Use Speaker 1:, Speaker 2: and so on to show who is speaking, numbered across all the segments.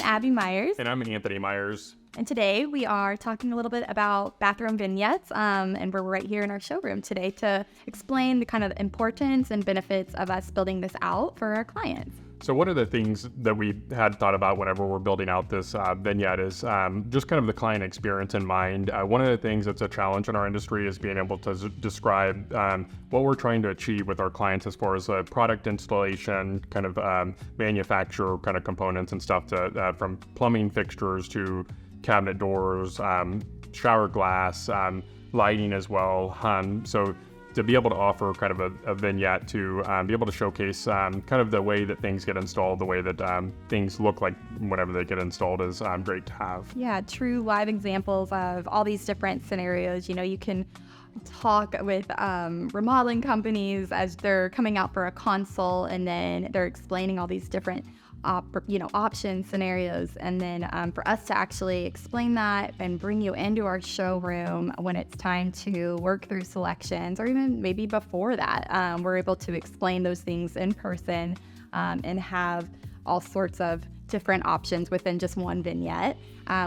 Speaker 1: Abby Myers.
Speaker 2: And I'm Anthony Myers.
Speaker 1: And today we are talking a little bit about bathroom vignettes, and we're right here in our showroom today to explain the kind of importance and benefits of us building this out for our clients.
Speaker 2: So one of the things that we had thought about whenever we're building out this vignette is just kind of the client experience in mind. One of the things that's a challenge in our industry is being able to describe what we're trying to achieve with our clients as far as product installation, kind of manufacturer kind of components and stuff, from plumbing fixtures to cabinet doors, shower glass, lighting as well. So to be able to offer kind of a vignette to be able to showcase kind of the way that things get installed, the way that things look like whenever they get installed is great to have.
Speaker 1: Yeah, true live examples of all these different scenarios. You know, you can talk with remodeling companies as they're coming out for a console, and then they're explaining all these different options, scenarios, and then for us to actually explain that and bring you into our showroom when it's time to work through selections, or even maybe before that, we're able to explain those things in person and have all sorts of different options within just one vignette,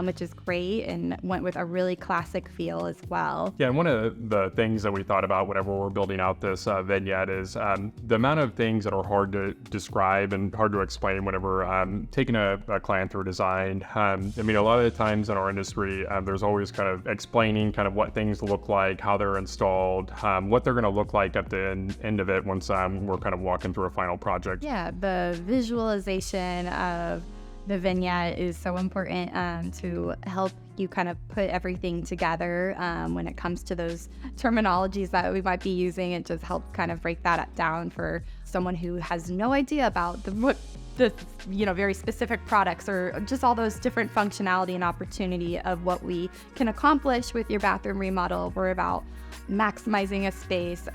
Speaker 1: which is great and went with a really classic feel as well.
Speaker 2: Yeah, and one of the things that we thought about whenever we're building out this vignette is the amount of things that are hard to describe and hard to explain whenever taking a client through design. I mean, a lot of the times in our industry, there's always kind of explaining kind of what things look like, how they're installed, what they're going to look like at the end of it once we're kind of walking through a final project.
Speaker 1: Yeah, the visualization of the vignette is so important to help you kind of put everything together when it comes to those terminologies that we might be using. It just helps kind of break that down for someone who has no idea about the very specific products or just all those different functionality and opportunity of what we can accomplish with your bathroom remodel. We're about maximizing a space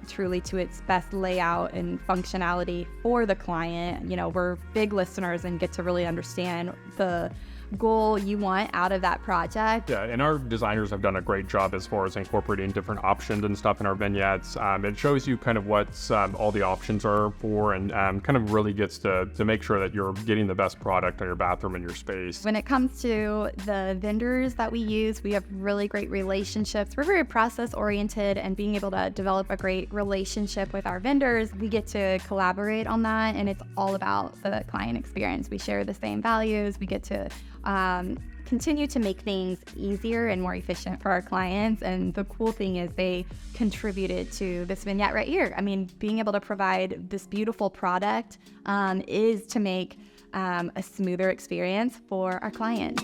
Speaker 1: truly to its best layout and functionality for the client. You know, we're big listeners and get to really understand the goal you want out of that project.
Speaker 2: Yeah, and our designers have done a great job as far as incorporating different options and stuff in our vignettes. It shows you kind of what all the options are for, and kind of really gets to make sure that you're getting the best product on your bathroom and your space.
Speaker 1: When it comes to the vendors that we use, we have really great relationships. We're very process oriented, and being able to develop a great relationship with our vendors, we get to collaborate on that, and it's all about the client experience. We share the same values. We get to continue to make things easier and more efficient for our clients. And the cool thing is they contributed to this vignette right here. I mean, being able to provide this beautiful product is to make a smoother experience for our client.